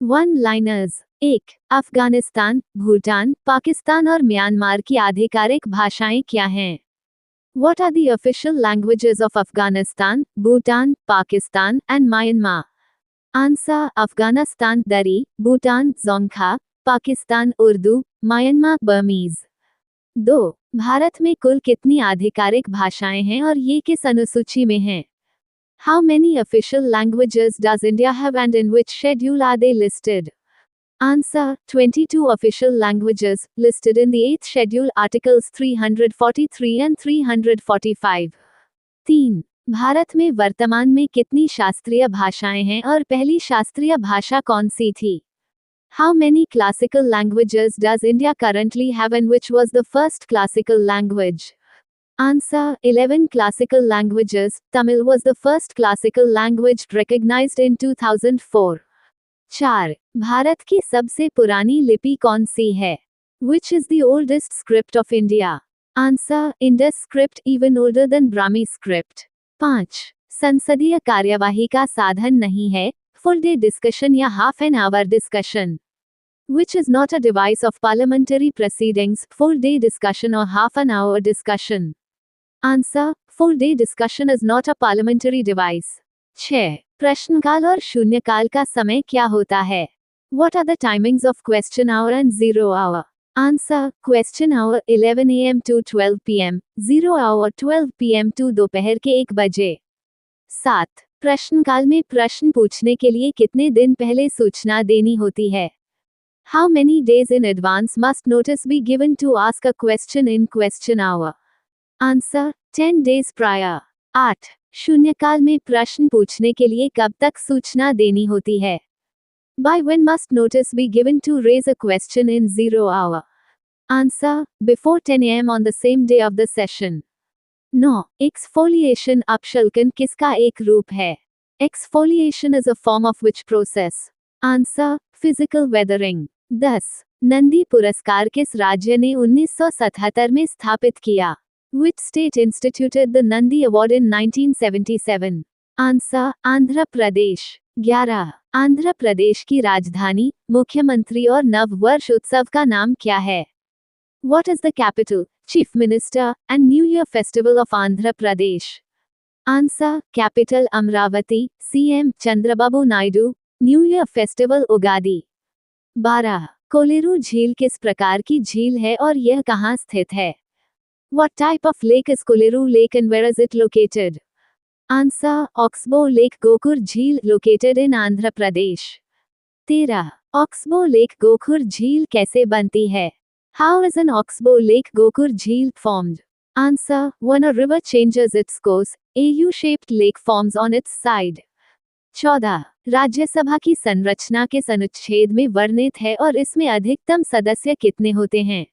One liners. 1. Afghanistan, Bhutan, Pakistan और Myanmar की आधिकारिक भाषाएं क्या हैं? What are the official languages of Afghanistan, Bhutan, Pakistan, and Myanmar? Answer: Afghanistan Dari, Bhutan Zonkha, Pakistan Urdu, Myanmar Burmese। 2. Bharat में कुल कितनी आधिकारिक भाषाएं हैं और ये किस अनुसूची में हैं? How many official languages does India have and in which schedule are they listed? Answer: 22 official languages, listed in the 8th schedule, articles 343 and 345। 3. Bharat में वर्तमान में कितनी शास्त्रीय भाषाएं हैं और पहली शास्त्रीय भाषा कौन सी थी? How many classical languages does India currently have and which was the first classical language? Answer: 11 classical languages. Tamil was the first classical language recognized in 2004। 4. Bharat की सबसे पुरानी लिपि कौन सी है? Which is the oldest script of India? Answer: Indus script, even older than Brahmi script। 5. संसदीय कार्यवाही का साधन नहीं है, full day discussion या half an hour discussion? Which is not a device of parliamentary proceedings, full day discussion or half an hour discussion? Answer: full day discussion is not a parliamentary device। 6. प्रश्नकाल और शून्यकाल का समय क्या होता है? What are the timings of question hour and zero hour? Answer: question hour 11 am to 12 pm, zero hour 12 pm to दोपहर के 1 बजे। 7. प्रश्नकाल में प्रश्न पूछने के लिए कितने दिन पहले सूचना देनी होती है? How many days in advance must notice be given to ask a question in question hour? Answer: 10 days prior। 8. शून्यकाल में प्रश्न पूछने के लिए कब तक सूचना देनी होती है? By when must notice be given to raise a question in zero hour? Answer: before 10 am on the same day of the session। 9. Exfoliation अपशल्कन किसका एक रूप है? Exfoliation is a form of which process? Answer: physical weathering। 10. Nandi पुरस्कार किस राज्य ने 1977 में स्थापित किया? Which state instituted the Nandi Award in 1977? Answer: Andhra Pradesh. 11. Andhra Pradesh की राजधानी, मुख्यमंत्री और नव वर्ष उत्सव का नाम क्या है? What is the capital, chief minister, and New Year festival of Andhra Pradesh? Answer: capital Amravati, CM Chandrababu Naidu, New Year festival Ugadi. 12. Kolleru झील किस प्रकार की झील है और यह कहाँ स्थित है? What type of lake is Koleru Lake and where is it located? Answer: Oxbow Lake Gokur Jheel, located in Andhra Pradesh। 13. Oxbow Lake Gokur झील कैसे बनती है? How is an Oxbow Lake Gokur झील formed? Answer: when a river changes its course, a U-shaped lake forms on its side। 14. Rajya Sabha की संरचना किस अनुच्छेद में वर्णित है और इसमें अधिकतम सदस्य कितने होते हैं?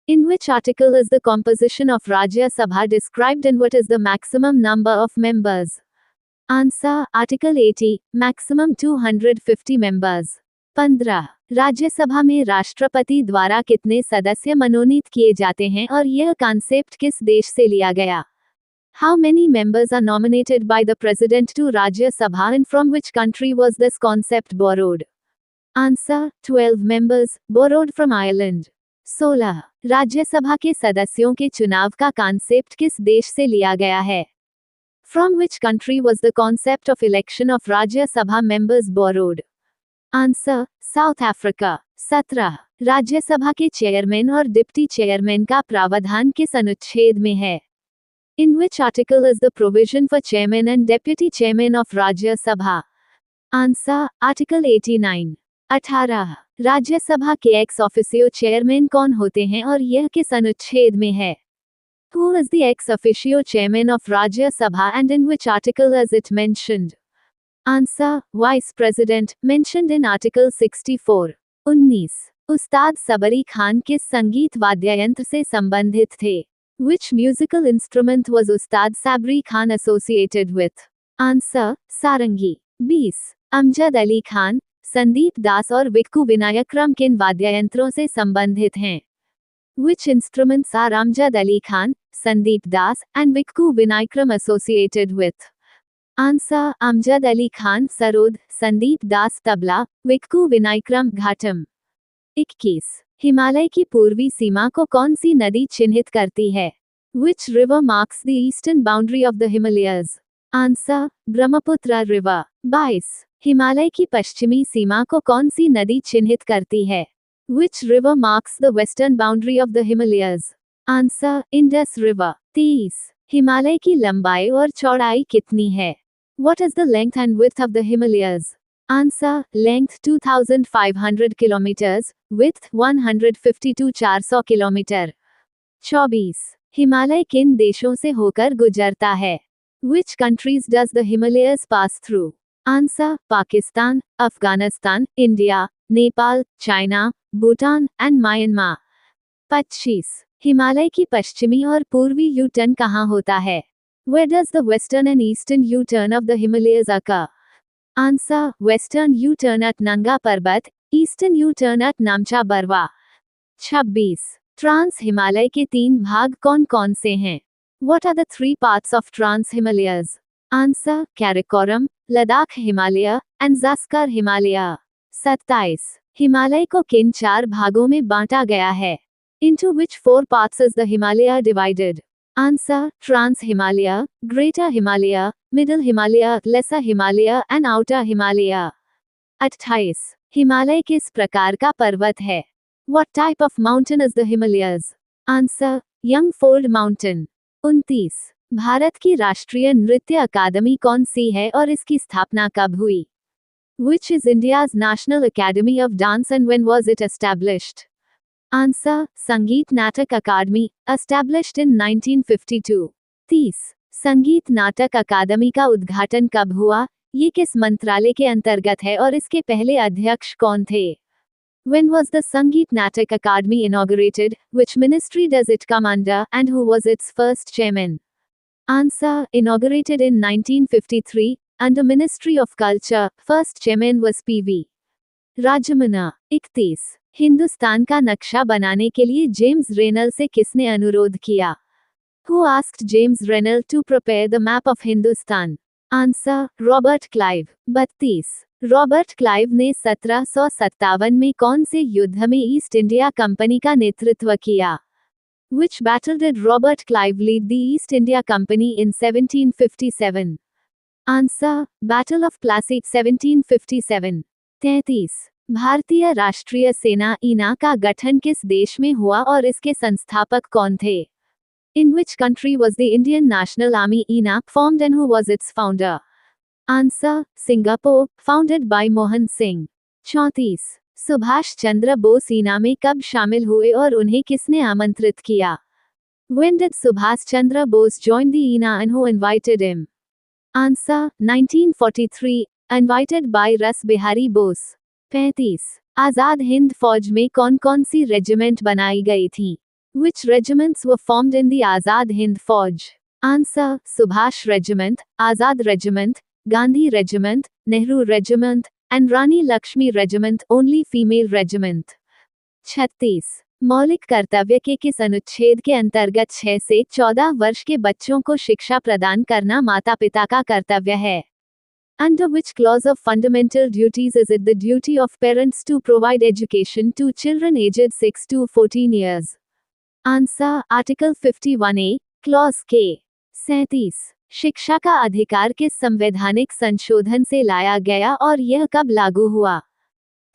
In which article is the composition of Rajya Sabha described and what is the maximum number of members? Answer: Article 80, maximum 250 members। 15. Rajya Sabha में राष्ट्रपति द्वारा कितने सदस्य मनोनीत किए जाते हैं और यह कॉन्सेप्ट किस देश से लिया गया? How many members are nominated by the president to Rajya Sabha and from which country was this concept borrowed? Answer: 12 members, borrowed from Ireland। 16. Rajya Sabha के सदस्यों के चुनाव का कॉन्सेप्ट किस देश से लिया गया है? From which country was the concept of election of Rajya Sabha members borrowed? Answer: South Africa। 17. Rajya Sabha के चेयरमैन और डिप्टी चेयरमैन का प्रावधान किस अनुच्छेद में है? In which article is the provision for chairman and deputy chairman of Rajya Sabha? Answer: Article 89। 18. Rajya Sabha के ex officio chairman कौन होते हैं और यह किस अनुच्छेद में है? Who is the ex officio chairman of Rajya Sabha and in which article is it mentioned? Answer: Vice President, mentioned in Article 64। 19. उस्ताद सबरी खान किस संगीत वाद्ययंत्र से संबंधित थे? Which musical instrument was Ustad Sabri Khan associated with? Answer: सारंगी। 20. अमजद अली खान, संदीप दास और विक्कू विनायक्रम किन वाद्ययंत्रों से संबंधित हैं? Which instruments are Amjad Ali Khan, Sandeep Das, and Vikku Vinayakram associated with? Answer Amjad Ali Khan sarod, Sandeep Das tabla, Vikku Vinayakram ghatam. 21 Himalaya की पूर्वी सीमा को कौन सी नदी चिन्हित करती है? Which river marks the eastern boundary of the Himalayas? Answer Brahmaputra river. 22 Himalaya की पश्चिमी सीमा को कौन सी नदी चिन्हित करती है? Which river marks the western boundary of the Himalayas? Answer Indus river. 23 Himalaya की लंबाई और चौड़ाई कितनी है? What is the length and width of the Himalayas? Answer length 2500 kilometres, width 152,400 kilometre. 24 Himalaya किन देशों से होकर गुजरता है? Which countries does the Himalayas pass through? Answer Pakistan, Afghanistan, India, Nepal, China, Bhutan and Myanmar. 25 Himalaya की पश्चिमी और पूर्वी यू टर्न कहाँ होता है? Where does the western and eastern U-turn of the Himalayas occur? Answer western U turn at Nanga Parbat, eastern U turn at Namcha Barwa. 26 trans Himalaya के 3 भाग कौन कौन से हैं? What are the 3 parts of Trans Himalayas? Answer Karakoram, Ladakh Himalaya and Zanskar Himalaya. 27 Himalaya को किन 4 भागों में बांटा गया है? Into which 4 parts is the Himalaya divided? Answer trans Himalaya, greater Himalaya, middle Himalaya, lesser Himalaya and outer Himalaya. 28 Himalaya किस प्रकार का पर्वत है? What type of mountain is the Himalayas? Answer young fold mountain. 29 Bharat की राष्ट्रीय नृत्य अकादमी कौन सी है और इसकी स्थापना कब हुई? Which is India's National Academy of Dance and when was it established? Answer संगीत नाटक अकादमी, established in 1952। 30 संगीत नाटक अकादमी का उद्घाटन कब हुआ? ये किस मंत्रालय के अंतर्गत है और इसके पहले अध्यक्ष कौन थे? When was the Sangeet Natak Academy inaugurated? Which ministry does it come under and who was its first chairman? Answer inaugurated in 1953 under Ministry of Culture. First chairman was P.V. Rajamana। 31 Hindustan का नक्शा बनाने के लिए James Rennell से किसने अनुरोध किया? Who asked James Rennell to prepare the map of Hindustan? Answer Robert Clive. 32 Robert Clive ने 1757 में कौन से युद्ध में ईस्ट इंडिया कंपनी का नेतृत्व किया? Which battle did Robert Clive lead the East India Company in 1757? Answer battle of Plassey 1757। 33 भारतीय राष्ट्रीय सेना ईना का गठन किस देश में हुआ और इसके संस्थापक कौन थे? In which country was the Indian National Army (INA) formed and who was its founder? Answer Singapore, founded by Mohan Singh। 34 Subhash Chandra Bose ईना में कब शामिल हुए और उन्हें किसने आमंत्रित किया? When did Subhash Chandra Bose join the INA and who invited him? Answer 1943, invited by Ras Bihari Bose। 35 Azad Hind फौज में कौन कौन सी रेजिमेंट बनाई गई थीं? Which regiments were formed in the Azad Hind Fauj? Answer Subhash Regiment, Azad Regiment, Gandhi Regiment, Nehru Regiment, and Rani Lakshmi Regiment, only female regiment। 36 मौलिक कर्तव्य के किस अनुच्छेद के अंतर्गत 6 से 14 वर्ष के बच्चों को शिक्षा प्रदान करना माता पिता का कर्तव्य है? Under which clause of fundamental duties is it the duty of parents to provide education to children aged 6 to 14 years? Answer article 51A, clause के। 37 शिक्षा का अधिकार किस संवैधानिक संशोधन से लाया गया और यह कब लागू हुआ?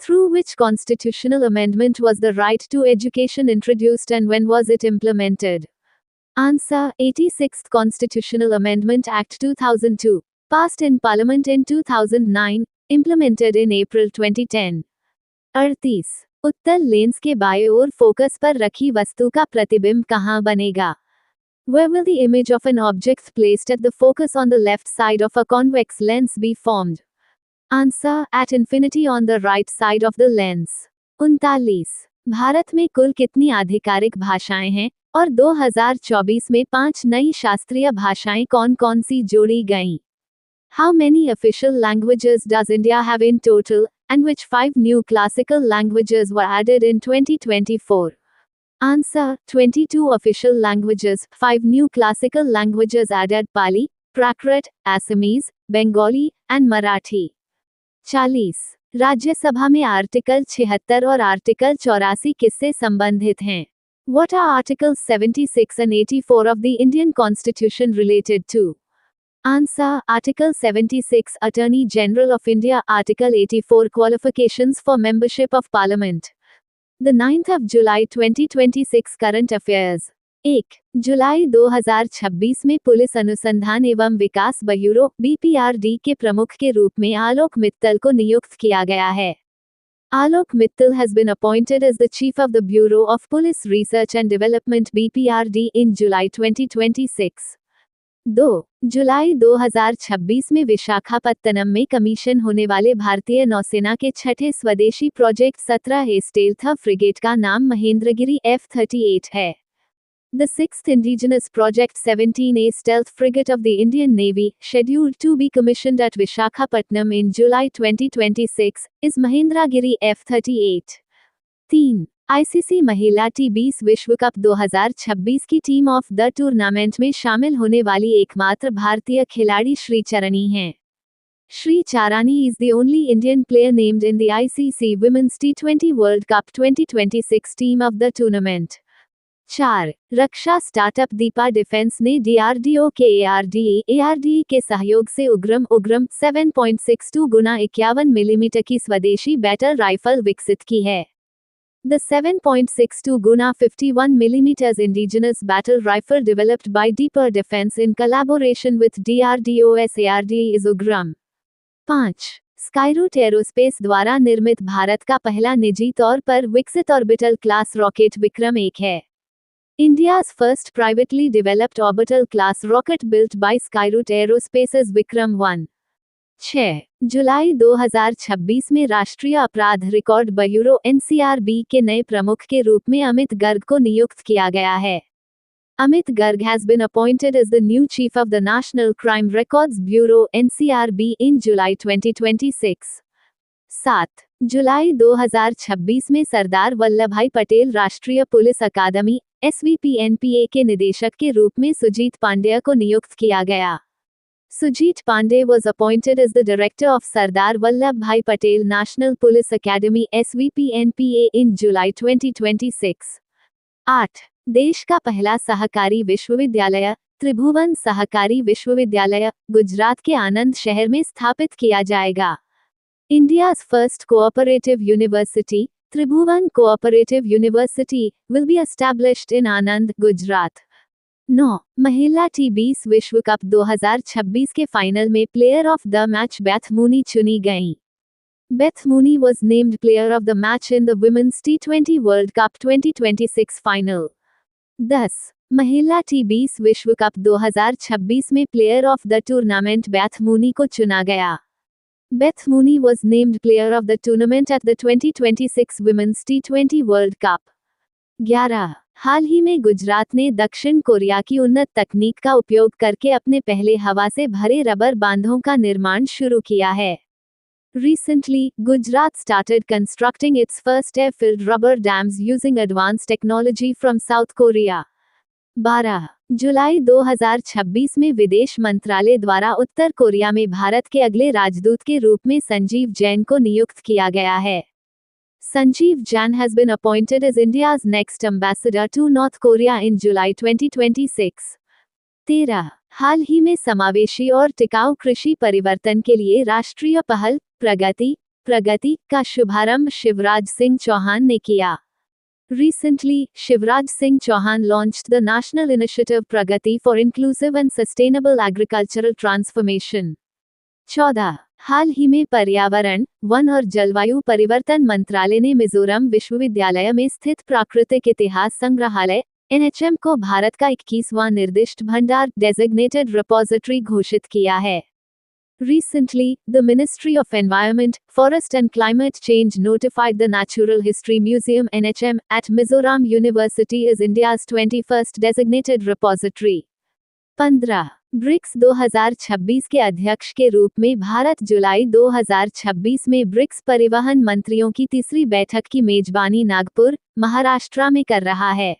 Through which constitutional amendment was the right to education introduced and when was it implemented? Answer 86th Constitutional Amendment Act 2002, passed in Parliament in 2009, implemented in April 2010। 38 उत्तल लेंस के बाएं ओर फोकस पर रखी वस्तु का प्रतिबिंब कहाँ बनेगा? Where will the image of an object placed at the focus on the left side of a convex lens be formed? Answer at infinity on the right side of the lens। 39 Bharat में कुल कितनी आधिकारिक भाषाएं हैं और 2024 में 5 नई शास्त्रीय भाषाएं कौन-कौन सी जोड़ी गईं? How many official languages does India have in total, and which 5 new classical languages were added in 2024? Answer 22 official languages, 5 new classical languages added: Pali, Prakrit, Assamese, Bengali and Marathi. 40. Rajya Sabha में आर्टिकल 76 और article 84 किससे संबंधित हैं? What are Articles 76 and 84 of the Indian Constitution related to? Answer: Article 76 Attorney General of India, Article 84 Qualifications for Membership of Parliament. The 9th of July 2026 Current Affairs. 1. जुलाई 2026 में police अनुसंधान एवं विकास bureau (BPRD) के प्रमुख के रूप में आलोक मित्तल को नियुक्त किया गया है. Alok Mittal has been appointed as the Chief of the Bureau of Police Research and Development (BPRD) in July 2026. 2. जुलाई 2026 में विशाखापत्तनम में कमीशन होने वाले भारतीय नौसेना के छठे स्वदेशी प्रोजेक्ट 17A स्टेल्थ फ्रिगेट का नाम महेंद्रगिरी F-38 है. The 6th indigenous project 17A stealth frigate of the Indian Navy, scheduled to be commissioned at Visakhapatnam in July 2026, is Mahendragiri F-38. 3. ICC महिला टी20 विश्व कप 2026 की टीम ऑफ द टूर्नामेंट में शामिल होने वाली एकमात्र भारतीय खिलाड़ी श्री चरानी हैं. Sri Charani is the only Indian player named in the ICC Women's T20 World Cup 2026 team of the tournament. 4. Raksha startup Deepa defence ने DRDO के ARDE के सहयोग से उग्रम 7.62 गुना 51 मिलीमीटर की स्वदेशी बैटल राइफल विकसित की है. The 7.62 Guna 51 millimeters indigenous battle rifle developed by Deepa Defense in collaboration with DRDO's ARDE is उग्रम. 5. Skyroot aerospace द्वारा निर्मित भारत का पहला निजी तौर पर विकसित ऑर्बिटल क्लास रॉकेट विक्रम 1 है. India's first privately developed orbital class rocket built by Skyroot Aerospace is Vikram 1. 6. जुलाई 2026 में राष्ट्रीय अपराध रिकॉर्ड ब्यूरो (NCRB) के नए प्रमुख के रूप में अमित गर्ग को नियुक्त किया गया है. Amit Garg has been appointed as the new chief of the National Crime Records Bureau (NCRB) in July 2026. 7. जुलाई 2026 में सरदार वल्लभभाई पटेल राष्ट्रीय पुलिस अकादमी (SVPNPA) के निदेशक के रूप में सुजीत पांडेय को नियुक्त किया गया. Sujit Pandey was appointed as the director of Sardar Vallabhbhai Patel National Police Academy (SVPNPA) in July 2026. 8. देश का पहला सहकारी विश्वविद्यालय त्रिभुवन सहकारी विश्वविद्यालय गुजरात के आनंद शहर में स्थापित किया जाएगा. India's first cooperative university, Tribhuvan Cooperative University, will be established in Anand, Gujarat. 9. महिला टी20 विश्व कप 2026 के फाइनल में player of the match Beth Mooney चुनी गईं. Beth Mooney was named player of the match in the Women's T20 World Cup 2026 final. 10. महिला टी20 विश्व cup 2026 में player of the tournament Beth Mooney को चुना गया. Beth Mooney was named player of the tournament at the 2026 Women's T20 World Cup. 11. हाल ही में गुजरात ने दक्षिण Korea की उन्नत तकनीक का उपयोग करके अपने पहले हवा से भरे रबर बांधों का निर्माण शुरू किया है. Recently, Gujarat started constructing its first air-filled rubber dams using advanced technology from South Korea. 12. जुलाई 2026 में विदेश मंत्रालय द्वारा उत्तर कोरिया में भारत के अगले राजदूत के रूप में संजीव जैन को नियुक्त किया गया है. Sanjeev Jain has been appointed as India's next ambassador to North Korea in July 2026. 13. हाल ही में समावेशी और टिकाऊ कृषि परिवर्तन के लिए राष्ट्रीय पहल प्रगति का शुभारंभ शिवराज सिंह चौहान ने किया. Recently, Shivraj Singh Chauhan launched the national initiative Pragati for inclusive and sustainable agricultural transformation. 14. हाल ही में पर्यावरण, वन और जलवायु परिवर्तन मंत्रालय ने मिजोरम विश्वविद्यालय में स्थित प्राकृतिक इतिहास संग्रहालय (NHM) को भारत का 21वां निर्दिष्ट भंडार (डेजिग्नेटेड रिपोजिटरी) घोषित किया है. Recently, the Ministry of Environment, Forest and Climate Change notified the Natural History Museum (NHM) at Mizoram University as India's 21st designated repository. 15. BRICS 2026 के अध्यक्ष के रूप में भारत जुलाई 2026 में ब्रिक्स परिवहन मंत्रियों की तीसरी बैठक की मेजबानी नागपुर, महाराष्ट्र में कर रहा है.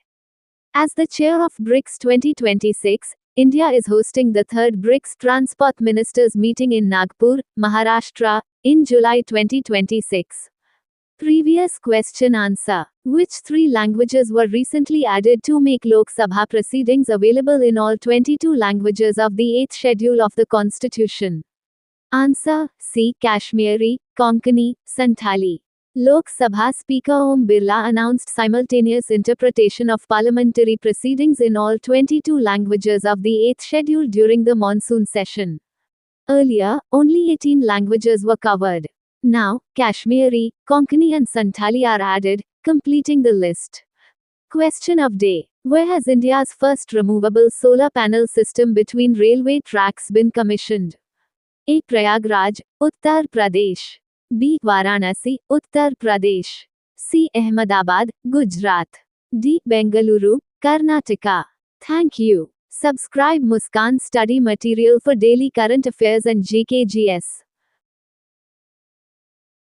As the chair of BRICS 2026, India is hosting the third BRICS Transport Ministers meeting in Nagpur, Maharashtra, in July 2026. Previous question answer. Which three languages were recently added to make Lok Sabha proceedings available in all 22 languages of the 8th schedule of the Constitution? Answer C. Kashmiri, Konkani, Santhali. Lok Sabha Speaker Om Birla announced simultaneous interpretation of parliamentary proceedings in all 22 languages of the 8th schedule during the monsoon session. Earlier, only 18 languages were covered. Now, Kashmiri, Konkani and Santhali are added, completing the list. Question of day. Where has India's first removable solar panel system between railway tracks been commissioned? A. Prayagraj, Uttar Pradesh. B. Varanasi, Uttar Pradesh. C. Ahmedabad, Gujarat. D. Bengaluru, Karnataka. Thank you. Subscribe Muskan Study Material for daily current affairs and GKGS.